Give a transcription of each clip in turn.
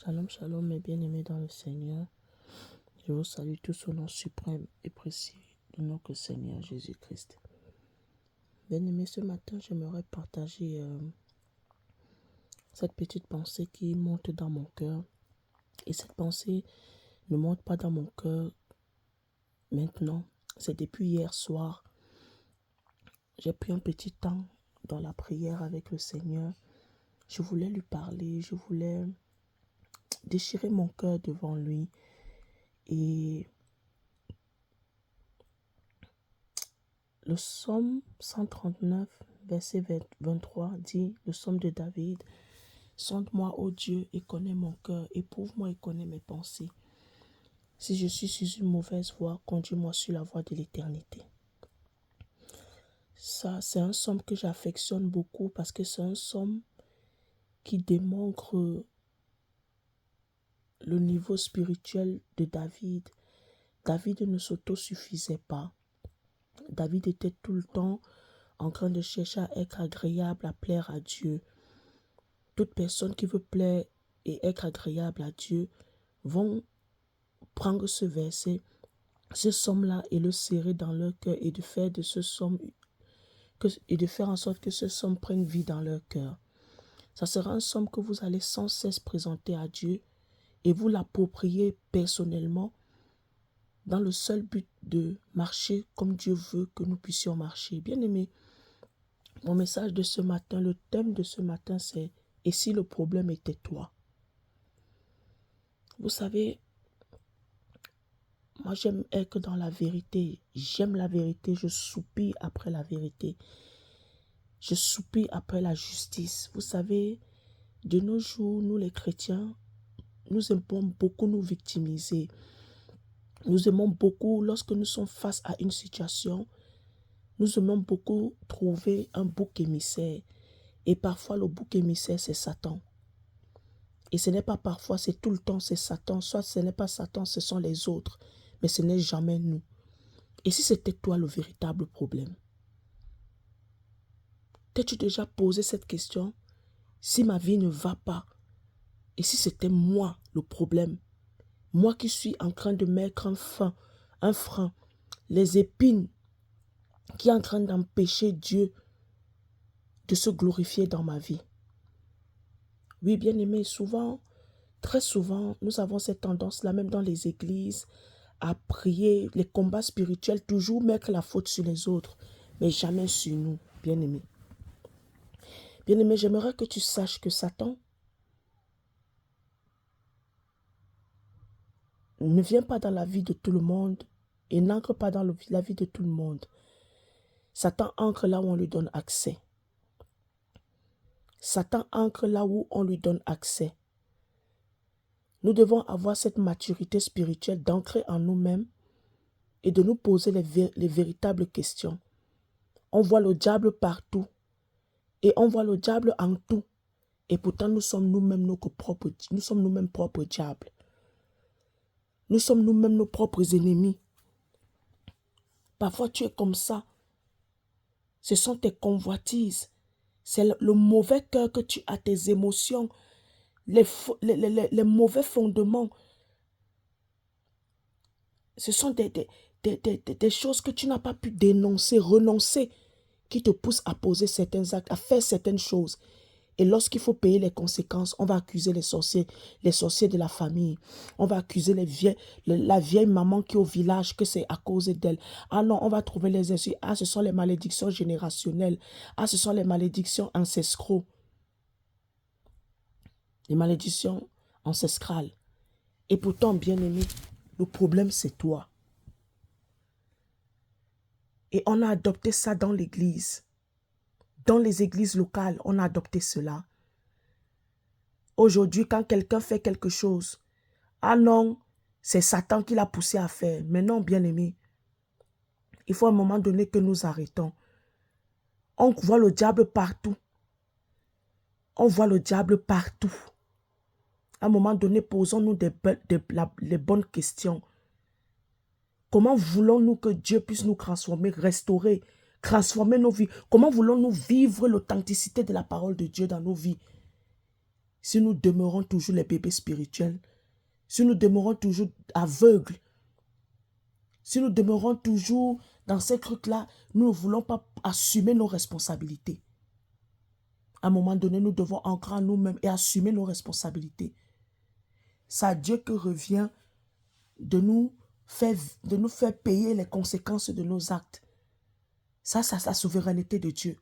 Shalom, shalom, mes bien-aimés dans le Seigneur. Je vous salue tous au nom suprême et précieux de notre Seigneur Jésus-Christ. Bien-aimés, ce matin, j'aimerais partager cette petite pensée qui monte dans mon cœur. Et cette pensée ne monte pas dans mon cœur maintenant. C'est depuis hier soir. J'ai pris un petit temps dans la prière avec le Seigneur. Je voulais lui parler, je voulais déchirer mon cœur devant lui. Et le psaume 139, verset 23 dit, le psaume de David, « Sonde-moi, ô Dieu, et connais mon cœur, éprouve-moi et connais mes pensées. Si je suis sur une mauvaise voie, conduis-moi sur la voie de l'éternité. » Ça, c'est un psaume que j'affectionne beaucoup parce que c'est un psaume qui démontre le niveau spirituel de David. David ne s'autosuffisait pas. David était tout le temps en train de chercher à être agréable, à plaire à Dieu. Toute personne qui veut plaire et être agréable à Dieu vont prendre ce verset, ce psaume-là et le serrer dans leur cœur et de faire de ce psaume et de faire en sorte que ce psaume prenne vie dans leur cœur. Ça sera un psaume que vous allez sans cesse présenter à Dieu et vous l'approprier personnellement dans le seul but de marcher comme Dieu veut que nous puissions marcher. Bien-aimés, mon message de ce matin, le thème de ce matin, c'est « Et si le problème était toi ?» Vous savez, moi j'aime être dans la vérité. J'aime la vérité, je soupire après la vérité. Je soupire après la justice. Vous savez, de nos jours, nous les chrétiens, nous aimons beaucoup nous victimiser. Nous aimons beaucoup, lorsque nous sommes face à une situation, nous aimons beaucoup trouver un bouc émissaire. Et parfois, le bouc émissaire, c'est Satan. Et ce n'est pas parfois, c'est tout le temps, c'est Satan. Soit ce n'est pas Satan, ce sont les autres. Mais ce n'est jamais nous. Et si c'était toi le véritable problème? T'es-tu déjà posé cette question? Si ma vie ne va pas, et si c'était moi le problème? Moi qui suis en train de mettre un frein, les épines qui est en train d'empêcher Dieu de se glorifier dans ma vie. Oui, bien aimé, souvent, très souvent, nous avons cette tendance-là, même dans les églises, à prier, les combats spirituels, toujours mettre la faute sur les autres, mais jamais sur nous, bien aimé. Bien aimé, j'aimerais que tu saches que Satan ne vient pas dans la vie de tout le monde et n'entre pas dans la vie de tout le monde. Satan entre là où on lui donne accès. Satan entre là où on lui donne accès. Nous devons avoir cette maturité spirituelle d'ancrer en nous-mêmes et de nous poser les véritables questions. On voit le diable partout et on voit le diable en tout. Et pourtant, nous sommes nous-mêmes propres diables. Nous sommes nous-mêmes nos propres ennemis. Parfois, tu es comme ça. Ce sont tes convoitises. C'est le mauvais cœur que tu as, tes émotions, les mauvais fondements. Ce sont des choses que tu n'as pas pu dénoncer, renoncer, qui te poussent à poser certains actes, à faire certaines choses. Et lorsqu'il faut payer les conséquences, on va accuser les sorciers de la famille. On va accuser la vieille maman qui est au village, que c'est à cause d'elle. Ah non, on va trouver les excuses. Ah, ce sont les malédictions générationnelles. Ah, ce sont les malédictions ancestraux. Les malédictions ancestrales. Et pourtant, bien aimé, le problème c'est toi. Et on a adopté ça dans l'église. Dans les églises locales, on a adopté cela. Aujourd'hui, quand quelqu'un fait quelque chose, ah non, c'est Satan qui l'a poussé à faire. Mais non, bien aimé, il faut à un moment donné que nous arrêtons. On voit le diable partout. On voit le diable partout. À un moment donné, posons-nous les bonnes questions. Comment voulons-nous que Dieu puisse nous transformer, restaurer, transformer nos vies? Comment voulons-nous vivre l'authenticité de la parole de Dieu dans nos vies? si nous demeurons toujours les bébés spirituels, si nous demeurons toujours aveugles, si nous demeurons toujours dans ces trucs-là, nous ne voulons pas assumer nos responsabilités. À un moment donné, nous devons ancrer en nous-mêmes et assumer nos responsabilités. C'est à Dieu que revient de nous faire payer les conséquences de nos actes. Ça, c'est la souveraineté de Dieu.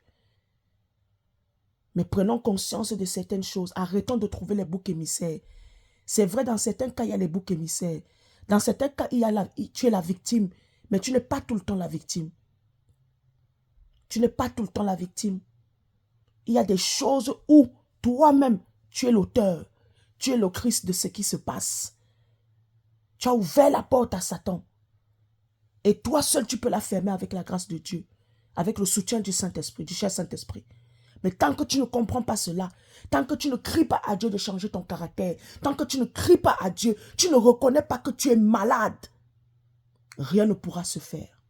Mais prenons conscience de certaines choses. Arrêtons de trouver les boucs émissaires. C'est vrai, dans certains cas, il y a les boucs émissaires. Dans certains cas, tu es la victime. Mais tu n'es pas tout le temps la victime. Tu n'es pas tout le temps la victime. Il y a des choses où toi-même, tu es l'auteur. Tu es le Christ de ce qui se passe. Tu as ouvert la porte à Satan. Et toi seul, tu peux la fermer avec la grâce de Dieu. Avec le soutien du Saint-Esprit, du cher Saint-Esprit. Mais tant que tu ne comprends pas cela, tant que tu ne cries pas à Dieu de changer ton caractère, tant que tu ne cries pas à Dieu, tu ne reconnais pas que tu es malade, rien ne pourra se faire.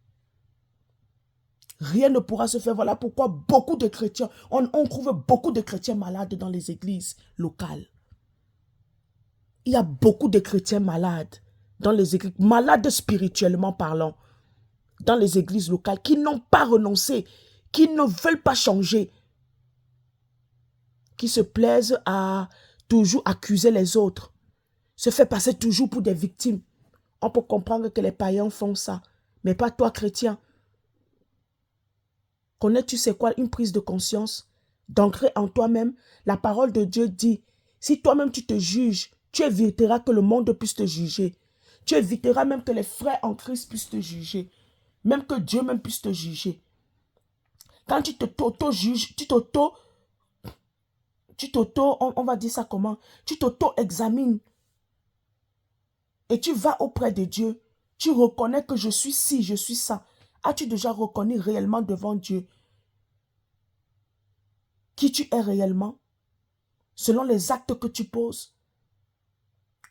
Rien ne pourra se faire. Voilà pourquoi beaucoup de chrétiens, on trouve beaucoup de chrétiens malades dans les églises locales. Il y a beaucoup de chrétiens malades dans les églises, malades spirituellement parlant, dans les églises locales, qui n'ont pas renoncé, qui ne veulent pas changer, qui se plaisent à toujours accuser les autres, se fait passer toujours pour des victimes. On peut comprendre que les païens font ça, mais pas toi, chrétien. Connais-tu c'est quoi une prise de conscience? D'ancrer en toi-même. La parole de Dieu dit, si toi-même tu te juges, tu éviteras que le monde puisse te juger. Tu éviteras même que les frères en Christ puissent te juger. Même que Dieu même puisse te juger. Quand tu t'auto-juges, on va dire ça comment? Tu t'auto-examines. Et tu vas auprès de Dieu. Tu reconnais que je suis ci, je suis ça. As-tu déjà reconnu réellement devant Dieu qui tu es réellement? Selon les actes que tu poses.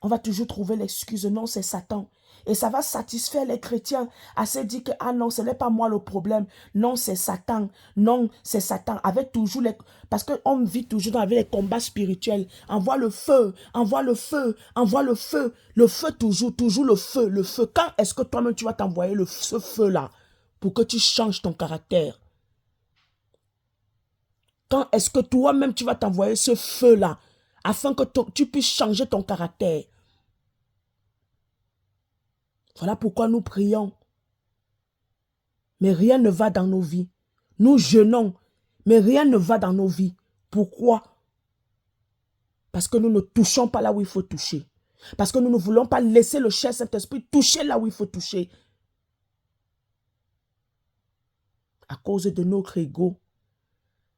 On va toujours trouver l'excuse, non, c'est Satan. Et ça va satisfaire les chrétiens à se dire que, ah non, ce n'est pas moi le problème. Non, c'est Satan. Non, c'est Satan. Avec toujours les... Parce qu'on vit toujours avec les combats spirituels. Envoie le feu, envoie le feu, envoie le feu. Le feu toujours, toujours le feu, le feu. Quand est-ce que toi-même tu vas t'envoyer ce feu-là pour que tu changes ton caractère? Quand est-ce que toi-même tu vas t'envoyer ce feu-là afin que tu puisses changer ton caractère? Voilà pourquoi nous prions. Mais rien ne va dans nos vies. Nous jeûnons, mais rien ne va dans nos vies. Pourquoi? Parce que nous ne touchons pas là où il faut toucher. Parce que nous ne voulons pas laisser le cher Saint-Esprit toucher là où il faut toucher. À cause de notre ego.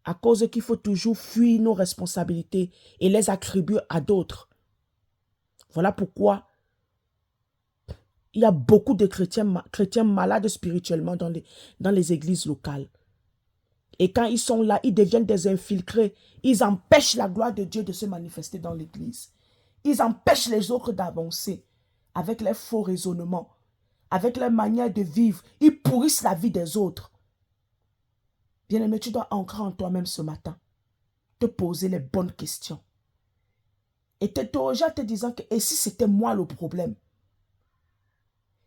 À cause qu'il faut toujours fuir nos responsabilités et les attribuer à d'autres. Voilà pourquoi il y a beaucoup de chrétiens malades spirituellement dans les églises locales. Et quand ils sont là, ils deviennent des infiltrés. Ils empêchent la gloire de Dieu de se manifester dans l'église. Ils empêchent les autres d'avancer avec leurs faux raisonnements, avec leur manière de vivre. Ils pourrissent la vie des autres. Bien-aimé, tu dois ancrer en toi-même ce matin. Te poser les bonnes questions. Et t'interroger en te disant que, et si c'était moi le problème?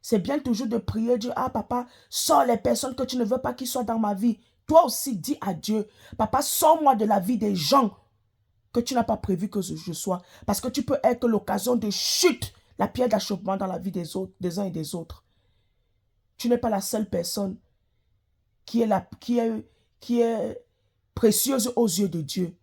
C'est bien toujours de prier Dieu. Ah papa, sors les personnes que tu ne veux pas qu'ils soient dans ma vie. Toi aussi, dis à Dieu, papa, sors-moi de la vie des gens que tu n'as pas prévu que je sois. Parce que tu peux être l'occasion de chute, la pierre d'achoppement dans la vie des autres, des uns et des autres. Tu n'es pas la seule personne qui est précieuse aux yeux de Dieu.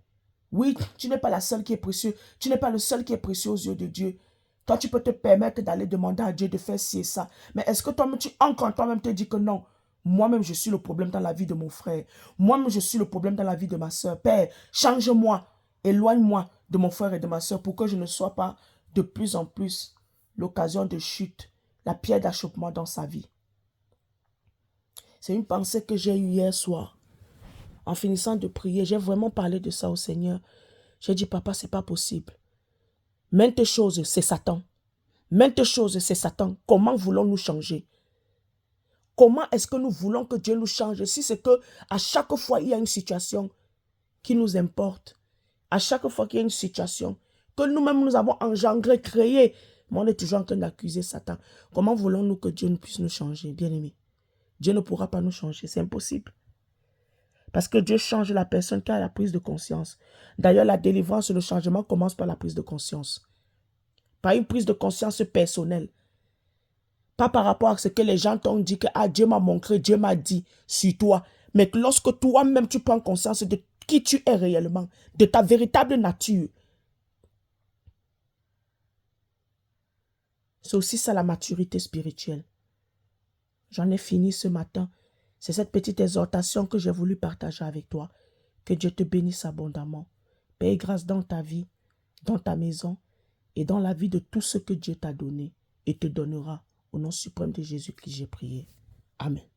Oui, tu n'es pas la seule qui est précieuse. Tu n'es pas le seul qui est précieux aux yeux de Dieu. Toi, tu peux te permettre d'aller demander à Dieu de faire ci et ça. Mais est-ce que toi-même, tu encore toi-même te dis que non, moi-même, je suis le problème dans la vie de mon frère. Moi-même, je suis le problème dans la vie de ma soeur. Père, change-moi, éloigne-moi de mon frère et de ma soeur pour que je ne sois pas de plus en plus l'occasion de chute, la pierre d'achoppement dans sa vie. C'est une pensée que j'ai eue hier soir. En finissant de prier, j'ai vraiment parlé de ça au Seigneur. J'ai dit, papa, c'est pas possible. Maintes choses, c'est Satan. Maintes choses, c'est Satan. Comment voulons-nous changer? Comment est-ce que nous voulons que Dieu nous change si c'est que à chaque fois, il y a une situation qui nous importe, À chaque fois qu'il y a une situation que nous-mêmes nous avons engendrée, créée, mais on est toujours en train d'accuser Satan. Comment voulons-nous que Dieu ne puisse nous changer, bien-aimés? Dieu ne pourra pas nous changer, c'est impossible. Parce que Dieu change la personne qui a la prise de conscience. D'ailleurs, la délivrance, le changement commence par la prise de conscience. Par une prise de conscience personnelle. Pas par rapport à ce que les gens t'ont dit que Dieu m'a montré, Dieu m'a dit sur toi. Mais que lorsque toi-même tu prends conscience de qui tu es réellement, de ta véritable nature. C'est aussi ça la maturité spirituelle. J'en ai fini ce matin. C'est cette petite exhortation que j'ai voulu partager avec toi. Que Dieu te bénisse abondamment. Paix et grâce dans ta vie, dans ta maison et dans la vie de tout ce que Dieu t'a donné et te donnera. Au nom suprême de Jésus-Christ, j'ai prié. Amen.